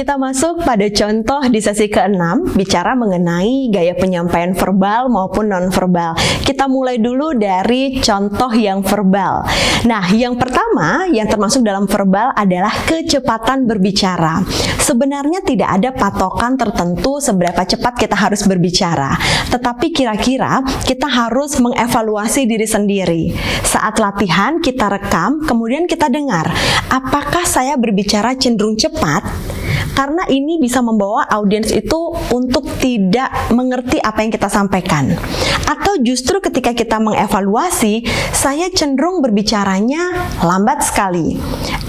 Kita masuk pada contoh di sesi ke-6, bicara mengenai gaya penyampaian verbal maupun non-verbal. Kita mulai dulu dari contoh yang verbal. Nah, yang pertama yang termasuk dalam verbal adalah kecepatan berbicara. Sebenarnya tidak ada patokan tertentu seberapa cepat kita harus berbicara, tetapi kira-kira kita harus mengevaluasi diri sendiri. Saat latihan kita rekam, kemudian kita dengar, apakah saya berbicara cenderung cepat? Karena ini bisa membawa audiens itu untuk tidak mengerti apa yang kita sampaikan. Atau justru ketika kita mengevaluasi, saya cenderung berbicaranya lambat sekali.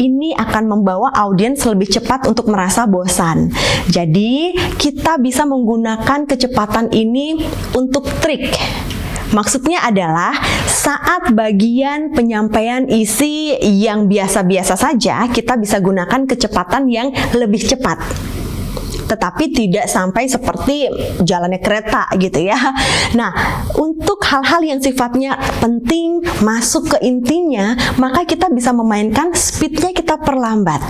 Ini akan membawa audiens lebih cepat untuk merasa bosan. Jadi, kita bisa menggunakan kecepatan ini untuk trik. Maksudnya adalah saat bagian penyampaian isi yang biasa-biasa saja, kita bisa gunakan kecepatan yang lebih cepat. Tetapi tidak sampai seperti jalannya kereta gitu ya. Nah, untuk hal-hal yang sifatnya penting, masuk ke intinya, maka kita bisa memainkan speednya kita perlambat.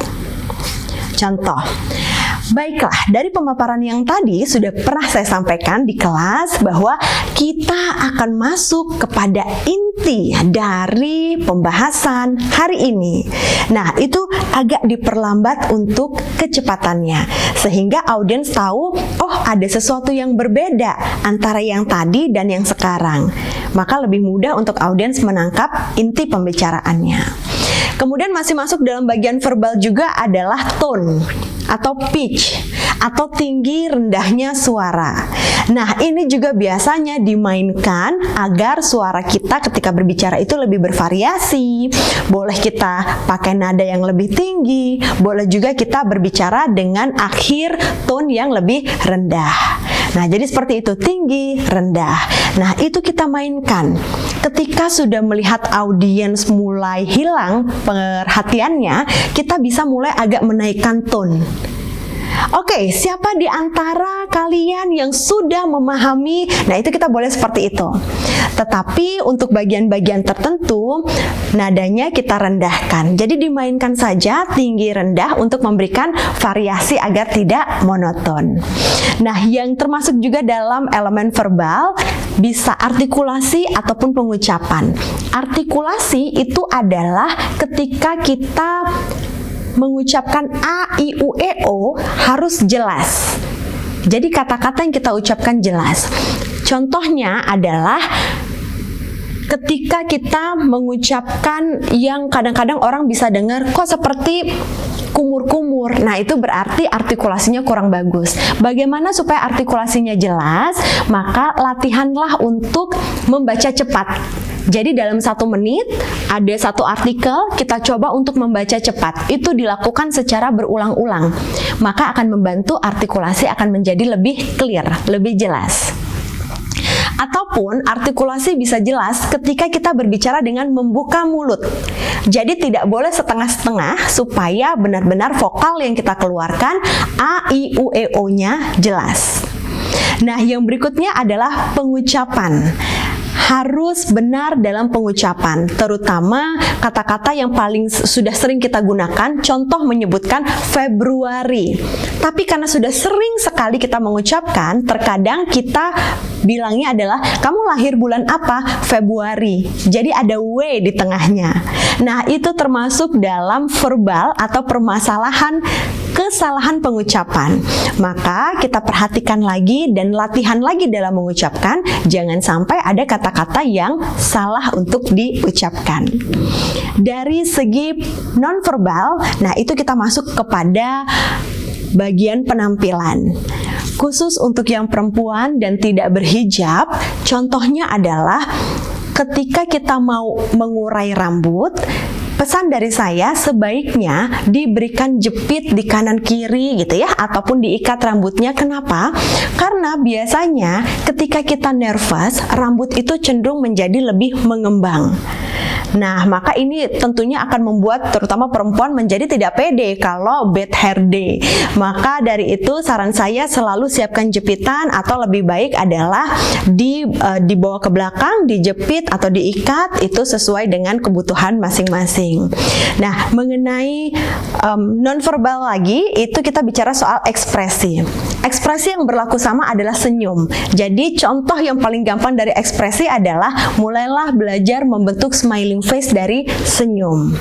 Contoh, baiklah, dari pemaparan yang tadi sudah pernah saya sampaikan di kelas bahwa kita akan masuk kepada inti dari pembahasan hari ini. Nah, itu agak diperlambat untuk kecepatannya, sehingga audiens tahu, oh ada sesuatu yang berbeda antara yang tadi dan yang sekarang. Maka lebih mudah untuk audiens menangkap inti pembicaraannya. Kemudian masih masuk dalam bagian verbal juga adalah tone atau pitch atau tinggi rendahnya suara. Nah, ini juga biasanya dimainkan agar suara kita ketika berbicara itu lebih bervariasi. Boleh kita pakai nada yang lebih tinggi, boleh juga kita berbicara dengan akhir tone yang lebih rendah. Nah, jadi seperti itu, tinggi, rendah. Nah, itu kita mainkan. Ketika sudah melihat audiens mulai hilang perhatiannya, kita bisa mulai agak menaikkan tone. Oke, siapa di antara kalian yang sudah memahami? Nah, itu kita boleh seperti itu. Tetapi untuk bagian-bagian tertentu, nadanya kita rendahkan. Jadi dimainkan saja tinggi rendah untuk memberikan variasi agar tidak monoton. Nah, yang termasuk juga dalam elemen verbal bisa artikulasi ataupun pengucapan. Artikulasi itu adalah ketika kita mengucapkan A, I, U, E, O harus jelas. Jadi kata-kata yang kita ucapkan jelas. Contohnya adalah ketika kita mengucapkan yang kadang-kadang orang bisa dengar kok seperti kumur-kumur. Nah, itu berarti artikulasinya kurang bagus. Bagaimana supaya artikulasinya jelas? Maka latihanlah untuk membaca cepat. Jadi dalam 1 menit ada 1 artikel, kita coba untuk membaca cepat. Itu dilakukan secara berulang-ulang. Maka akan membantu artikulasi akan menjadi lebih clear, lebih jelas. Ataupun artikulasi bisa jelas ketika kita berbicara dengan membuka mulut. Jadi tidak boleh setengah-setengah supaya benar-benar vokal yang kita keluarkan A, I, U, E, O-nya jelas. Nah, yang berikutnya adalah pengucapan. Harus benar dalam pengucapan, terutama kata-kata yang paling sudah sering kita gunakan, contoh menyebutkan Februari. Tapi karena sudah sering sekali kita mengucapkan, terkadang kita bilangnya adalah, kamu lahir bulan apa? Februari. Jadi ada W di tengahnya. Nah, itu termasuk dalam verbal atau permasalahan kesalahan pengucapan. Maka kita perhatikan lagi dan latihan lagi dalam mengucapkan, jangan sampai ada kata-kata yang salah untuk diucapkan. Dari segi nonverbal, nah itu kita masuk kepada bagian penampilan. Khusus untuk yang perempuan dan tidak berhijab, contohnya adalah ketika kita mau mengurai rambut, pesan dari saya sebaiknya diberikan jepit di kanan kiri gitu ya, ataupun diikat rambutnya. Kenapa? Karena biasanya ketika kita nervous, rambut itu cenderung menjadi lebih mengembang. Nah, maka ini tentunya akan membuat terutama perempuan menjadi tidak pede kalau bad hair day. Maka dari itu saran saya selalu siapkan jepitan, atau lebih baik adalah dibawa ke belakang, dijepit atau diikat, itu sesuai dengan kebutuhan masing-masing. Nah, mengenai nonverbal lagi, itu kita bicara soal ekspresi. Ekspresi yang berlaku sama adalah senyum. Jadi contoh yang paling gampang dari ekspresi adalah mulailah belajar membentuk smiling face dari senyum.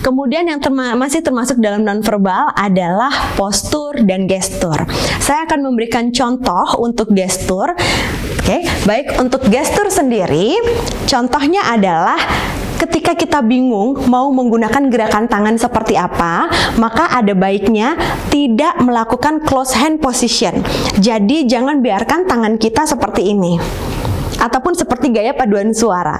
Kemudian yang masih termasuk dalam nonverbal adalah postur dan gestur. Saya akan memberikan contoh untuk gestur. Oke, baik, untuk gestur sendiri, contohnya adalah ketika kita bingung mau menggunakan gerakan tangan seperti apa, maka ada baiknya tidak melakukan close hand position. Jadi jangan biarkan tangan kita seperti ini, ataupun seperti gaya paduan suara.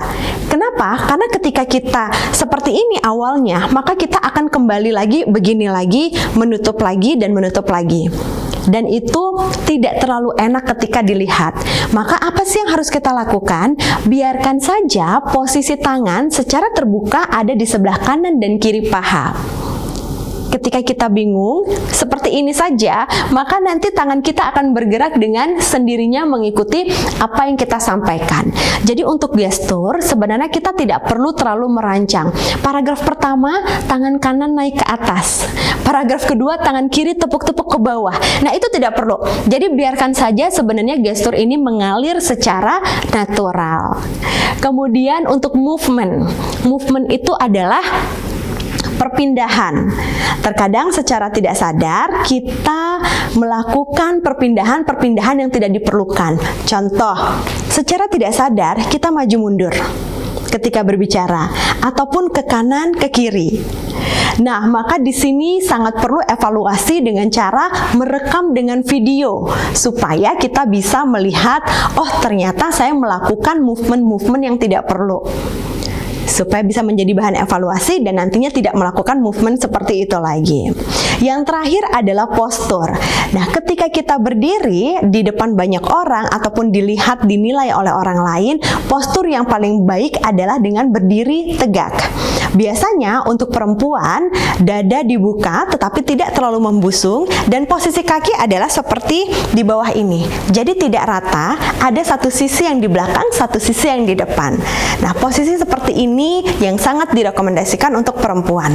Kenapa? Karena ketika kita seperti ini awalnya, maka kita akan kembali lagi, begini lagi, menutup lagi, dan menutup lagi. Dan itu tidak terlalu enak ketika dilihat. Maka apa sih yang harus kita lakukan? Biarkan saja posisi tangan secara terbuka ada di sebelah kanan dan kiri paha. Ketika kita bingung, seperti ini saja, maka nanti tangan kita akan bergerak dengan sendirinya mengikuti apa yang kita sampaikan. Jadi untuk gestur, sebenarnya kita tidak perlu terlalu merancang. Paragraf pertama, tangan kanan naik ke atas. Paragraf kedua, tangan kiri tepuk-tepuk ke bawah. Nah, itu tidak perlu. Jadi biarkan saja sebenarnya gestur ini mengalir secara natural. Kemudian untuk movement. Movement itu adalah perpindahan. Terkadang secara tidak sadar kita melakukan perpindahan-perpindahan yang tidak diperlukan. Contoh, secara tidak sadar kita maju mundur ketika berbicara, ataupun ke kanan ke kiri. Nah, maka di sini sangat perlu evaluasi dengan cara merekam dengan video supaya kita bisa melihat, oh ternyata saya melakukan movement-movement yang tidak perlu. Supaya bisa menjadi bahan evaluasi dan nantinya tidak melakukan movement seperti itu lagi. Yang terakhir adalah postur. Nah, ketika kita berdiri di depan banyak orang ataupun dilihat dinilai oleh orang lain, postur yang paling baik adalah dengan berdiri tegak. Biasanya untuk perempuan, dada dibuka tetapi tidak terlalu membusung, dan posisi kaki adalah seperti di bawah ini. Jadi tidak rata, ada satu sisi yang di belakang, satu sisi yang di depan. Nah, posisi seperti ini yang sangat direkomendasikan untuk perempuan.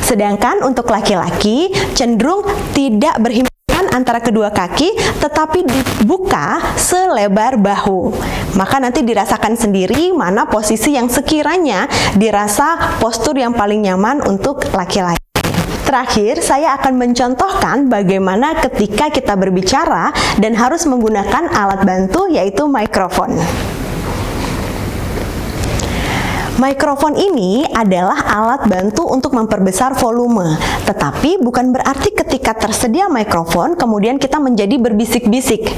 Sedangkan untuk laki-laki cenderung tidak berhimpitan antara kedua kaki, tetapi dibuka selebar bahu. Maka nanti dirasakan sendiri mana posisi yang sekiranya dirasa postur yang paling nyaman untuk laki-laki. Terakhir, saya akan mencontohkan bagaimana ketika kita berbicara dan harus menggunakan alat bantu, yaitu mikrofon. Mikrofon ini adalah alat bantu untuk memperbesar volume, tetapi bukan berarti ketika tersedia mikrofon kemudian kita menjadi berbisik-bisik.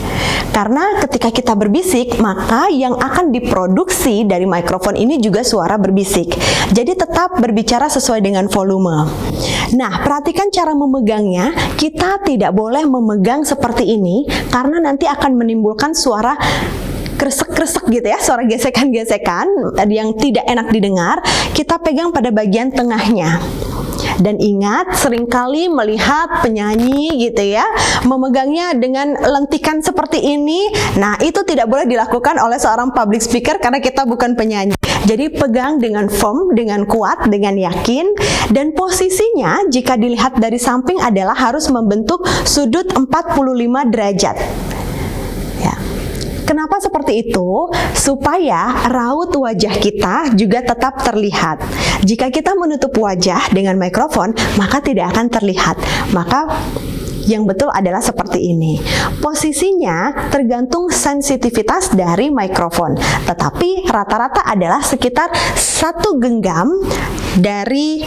Karena ketika kita berbisik, maka yang akan diproduksi dari mikrofon ini juga suara berbisik. Jadi tetap berbicara sesuai dengan volume. Nah, perhatikan cara memegangnya. Kita tidak boleh memegang seperti ini karena nanti akan menimbulkan suara kresek-kresek gitu ya, suara gesekan-gesekan yang tidak enak didengar. Kita pegang pada bagian tengahnya. Dan ingat, seringkali melihat penyanyi gitu ya, memegangnya dengan lentikan seperti ini. Nah, itu tidak boleh dilakukan oleh seorang public speaker karena kita bukan penyanyi. Jadi pegang dengan firm, dengan kuat, dengan yakin. Dan posisinya jika dilihat dari samping adalah harus membentuk sudut 45 derajat. Ya. Kenapa seperti itu? Supaya raut wajah kita juga tetap terlihat. Jika kita menutup wajah dengan mikrofon, maka tidak akan terlihat. Maka yang betul adalah seperti ini. Posisinya tergantung sensitivitas dari mikrofon. Tetapi rata-rata adalah sekitar 1 genggam dari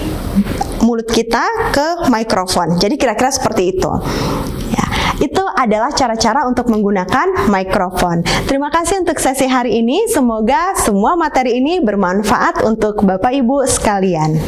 mulut kita ke mikrofon. Jadi kira-kira seperti itu. Itu adalah cara-cara untuk menggunakan mikrofon. Terima kasih untuk sesi hari ini. Semoga semua materi ini bermanfaat untuk Bapak Ibu sekalian.